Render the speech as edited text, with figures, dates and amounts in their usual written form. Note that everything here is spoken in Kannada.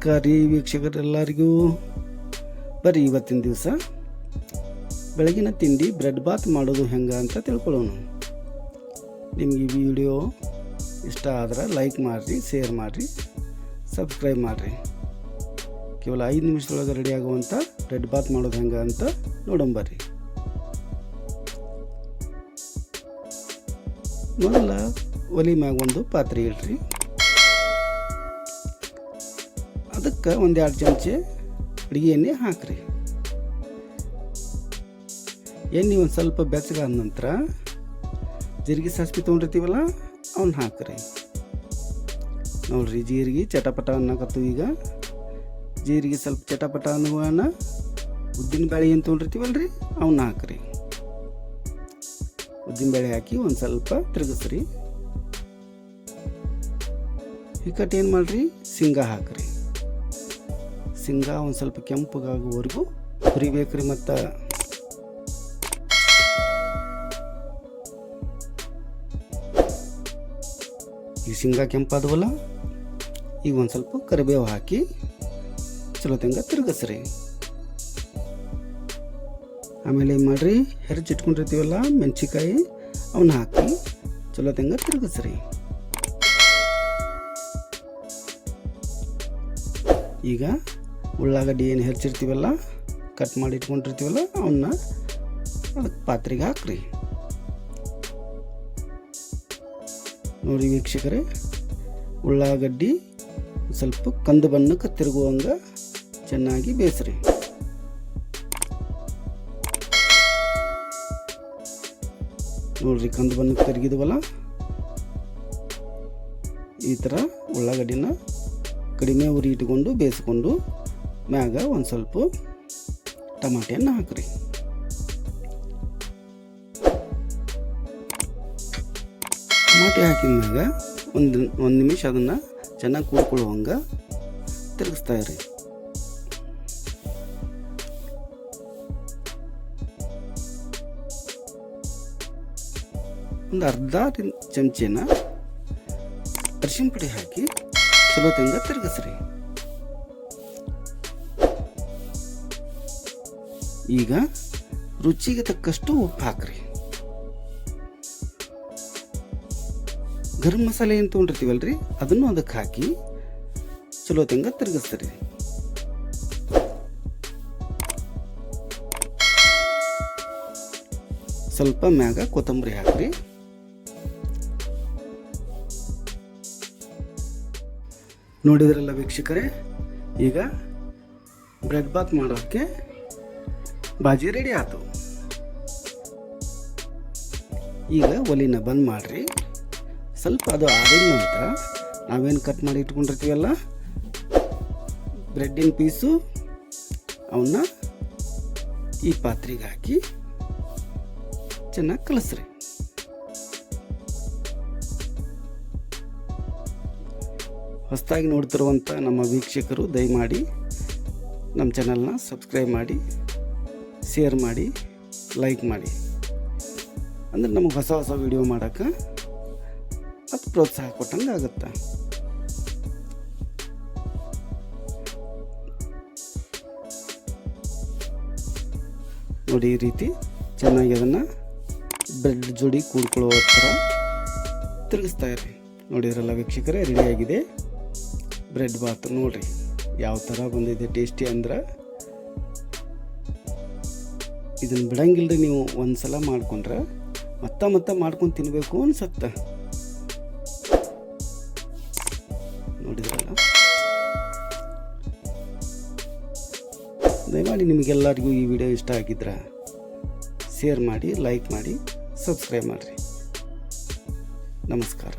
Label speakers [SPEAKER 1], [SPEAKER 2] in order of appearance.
[SPEAKER 1] ನಮಸ್ಕಾರ ರೀ ವೀಕ್ಷಕರೆಲ್ಲರಿಗೂ. ಬರ್ರಿ ಇವತ್ತಿನ ದಿವಸ ಬೆಳಗಿನ ತಿಂಡಿ ಬ್ರೆಡ್ ಬಾತ್ ಮಾಡೋದು ಹೆಂಗೆ ಅಂತ ತಿಳ್ಕೊಳ್ಳೋಣ. ನಿಮ್ಗೆ ಈ ವಿಡಿಯೋ ಇಷ್ಟ ಆದ್ರೆ ಲೈಕ್ ಮಾಡಿರಿ, ಶೇರ್ ಮಾಡಿರಿ, ಸಬ್ಸ್ಕ್ರೈಬ್ ಮಾಡಿರಿ. ಕೇವಲ 5 ನಿಮಿಷದೊಳಗೆ ರೆಡಿ ಆಗುವಂಥ ಬ್ರೆಡ್ ಬಾತ್ ಮಾಡೋದು ಹೆಂಗೆ ಅಂತ ನೋಡೋಣ ಬರ್ರಿ. ಮೊದಲ ಒಲಿ ಮ್ಯಾಗ ಒಂದು ಪಾತ್ರೆ ಇಡ್ರಿ. ಅದಕ್ಕೆ 1-2 ಚಮಚೆ ಅಡುಗೆ ಎಣ್ಣೆ ಹಾಕ್ರಿ. ಎಣ್ಣೆ ಒಂದು ಸ್ವಲ್ಪ ಬೆಚ್ಚಗಾದ ನಂತರ ಜೀರಿಗೆ ಸಾಸಿವೆ ತೊಗೊಂಡಿರ್ತೀವಲ್ಲ ಅವನ್ನ ಹಾಕ್ರಿ. ನೋಡ್ರಿ, ಜೀರಿಗೆ ಚಟಪಟ ಅನ್ನಕತ್ತು. ಈಗ ಜೀರಿಗೆ ಸ್ವಲ್ಪ ಚಟಪಟ ಅನ್ನುವನ ಉದ್ದಿನ ಬೇಳೆ ಏನು ತೊಗೊಂಡಿರ್ತೀವಲ್ರಿ ಅವನ್ನ ಹಾಕ್ರಿ. ಉದ್ದಿನ ಬೇಳೆ ಹಾಕಿ ಒಂದು ಸ್ವಲ್ಪ ತಿರುಗಿಸ್ರಿ. ಹಿಕ್ಕಟ್ಟು ಏನು ಮಾಡಿರಿ, ಶೇಂಗಾ ಹಾಕ್ರಿ. ಶೇಂಗಾ ಒಂದು ಸ್ವಲ್ಪ ಕೆಂಪಗಾಗುವವರೆಗೂ ಹುರಿಬೇಕ್ರಿ. ಮತ್ತು ಈ ಶೇಂಗಾ ಕೆಂಪಾದವಲ್ಲ, ಈಗ ಒಂದು ಸ್ವಲ್ಪ ಕರಿಬೇವು ಹಾಕಿ ಚಲೋ ತಂಗ ತಿರುಗಿಸ್ರಿ. ಆಮೇಲೆ ಏನು ಮಾಡಿರಿ, ಹೆರಚಿಟ್ಕೊಂಡಿರ್ತೀವಲ್ಲ ಮೆಣಸಿಕಾಯಿ ಅವನ್ನ ಹಾಕಿ ಚಲೋ ತಂಗ ತಿರುಗಿಸ್ರಿ. ಈಗ ಉಳ್ಳಾಗಡ್ಡಿ ಏನು ಹೆಚ್ಚಿರ್ತೀವಲ್ಲ, ಕಟ್ ಮಾಡಿ ಇಟ್ಕೊಂಡಿರ್ತೀವಲ್ಲ ಅವನ್ನ ಅದಕ್ಕೆ ಪಾತ್ರೆಗೆ ಹಾಕ್ರಿ. ನೋಡಿ ವೀಕ್ಷಕರೇ, ಉಳ್ಳಾಗಡ್ಡಿ ಸ್ವಲ್ಪ ಕಂದು ಬಣ್ಣಕ್ಕೆ ತಿರುಗುವಂಗೆ ಚೆನ್ನಾಗಿ ಬೇಯಿಸ್ರಿ. ನೋಡ್ರಿ, ಕಂದು ಬಣ್ಣಕ್ಕೆ ತಿರುಗಿದ್ವಲ್ಲ, ಈ ಥರ ಉಳ್ಳಾಗಡ್ಡಿನ ಕಡಿಮೆ ಉರಿ ಇಟ್ಕೊಂಡು ಬೇಯಿಸ್ಕೊಂಡು ಮ್ಯಾಗ ಒಂದು ಸ್ವಲ್ಪ ಟಮಾಟೆಯನ್ನು ಹಾಕ್ರಿ. ಟಮಾಟೆ ಹಾಕಿದ ಮ್ಯಾಗ ಒಂದು ನಿಮಿಷ ಅದನ್ನು ಚೆನ್ನಾಗಿ ಕೂಡ್ಕೊಳ್ಳುವಂಗೆ ತಿರುಗಿಸ್ತಾ ಇರಿ. ಒಂದು ಅರ್ಧ ಚಮಚೆನ ಅರಿಶಿನ ಪುಡಿ ಹಾಕಿ ಚಲೋ ತಂಗ ತಿರುಗಿಸ್ರಿ. ಈಗ ರುಚಿಗೆ ತಕ್ಕಷ್ಟು ಉಪ್ಪು ಹಾಕ್ರಿ. ಗರಂ ಮಸಾಲೆ ಏನು ತೊಗೊಂಡಿರ್ತೀವಲ್ರಿ ಅದನ್ನು ಅದಕ್ಕೆ ಹಾಕಿ ಚಲೋ ತಂಗ ತಿರುಗಿಸ್ರಿ. ಸ್ವಲ್ಪ ಮ್ಯಾಗ ಕೊತ್ತಂಬರಿ ಹಾಕ್ರಿ. ನೋಡಿದ್ರಲ್ಲ ವೀಕ್ಷಕರೇ, ಈಗ ಬ್ರೆಡ್ ಬಾತ್ ಮಾಡೋಕ್ಕೆ ಬಾಜಿ ರೆಡಿ ಆಯ್ತು. ಈಗ ಒಲಿನ ಬಂದ್ ಮಾಡಿರಿ. ಸ್ವಲ್ಪ ಅದು ಆರಿದ ನಂತರ ನಾವೇನು ಕಟ್ ಮಾಡಿ ಇಟ್ಕೊಂಡಿರ್ತೀವಲ್ಲ ಬ್ರೆಡ್ಡಿನ ಪೀಸು ಅವನ್ನ ಈ ಪಾತ್ರೆಗೆ ಹಾಕಿ ಚೆನ್ನಾಗಿ ಕಲಸ್ರಿ. ಹೊಸದಾಗಿ ನೋಡ್ತಿರುವಂಥ ನಮ್ಮ ವೀಕ್ಷಕರು ದಯಮಾಡಿ ನಮ್ಮ ಚಾನಲ್ನ ಸಬ್ಸ್ಕ್ರೈಬ್ ಮಾಡಿ, ಶೇರ್ ಮಾಡಿ, ಲೈಕ್ ಮಾಡಿ. ಅಂದ್ರೆ ನಮಗೆ ಹೊಸ ಹೊಸ ವಿಡಿಯೋ ಮಾಡೋಕ್ಕೆ ಅದು ಪ್ರೋತ್ಸಾಹ ಕೊಟ್ಟಂಗೆ ಆಗುತ್ತೆ. ನೋಡಿ, ಈ ರೀತಿ ಚೆನ್ನಾಗಿ ಅದನ್ನು ಬ್ರೆಡ್ ಜೋಡಿ ಕೂಡ್ಕೊಳ್ಳೋ ಥರ ತಿರುಗಿಸ್ತಾ ಇರಿ. ನೋಡಿದ್ರಲ್ಲ ವೀಕ್ಷಕರೇ, ರೆಡಿಯಾಗಿದೆ ಬ್ರೆಡ್ ಬಾತ್. ನೋಡಿರಿ ಯಾವ ಥರ ಬಂದಿದೆ ಟೇಸ್ಟಿ. ಅಂದ್ರೆ ಇದನ್ನು ಬಿಡಂಗಿಲ್ಲರಿ. ನೀವು ಒಂದು ಸಲ ಮಾಡ್ಕೊಂಡ್ರೆ ಮತ್ತೆ ಮಾಡ್ಕೊಂಡು ತಿನ್ನಬೇಕು ಅನ್ಸತ್ತೆ. ನೋಡಿದ್ರಲ್ಲ, ದಯಮಾಡಿ ನಿಮಗೆಲ್ಲರಿಗೂ ಈ ವಿಡಿಯೋ ಇಷ್ಟ ಆಗಿದ್ರೆ ಶೇರ್ ಮಾಡಿ, ಲೈಕ್ ಮಾಡಿ, ಸಬ್ಸ್ಕ್ರೈಬ್ ಮಾಡಿರಿ. ನಮಸ್ಕಾರ.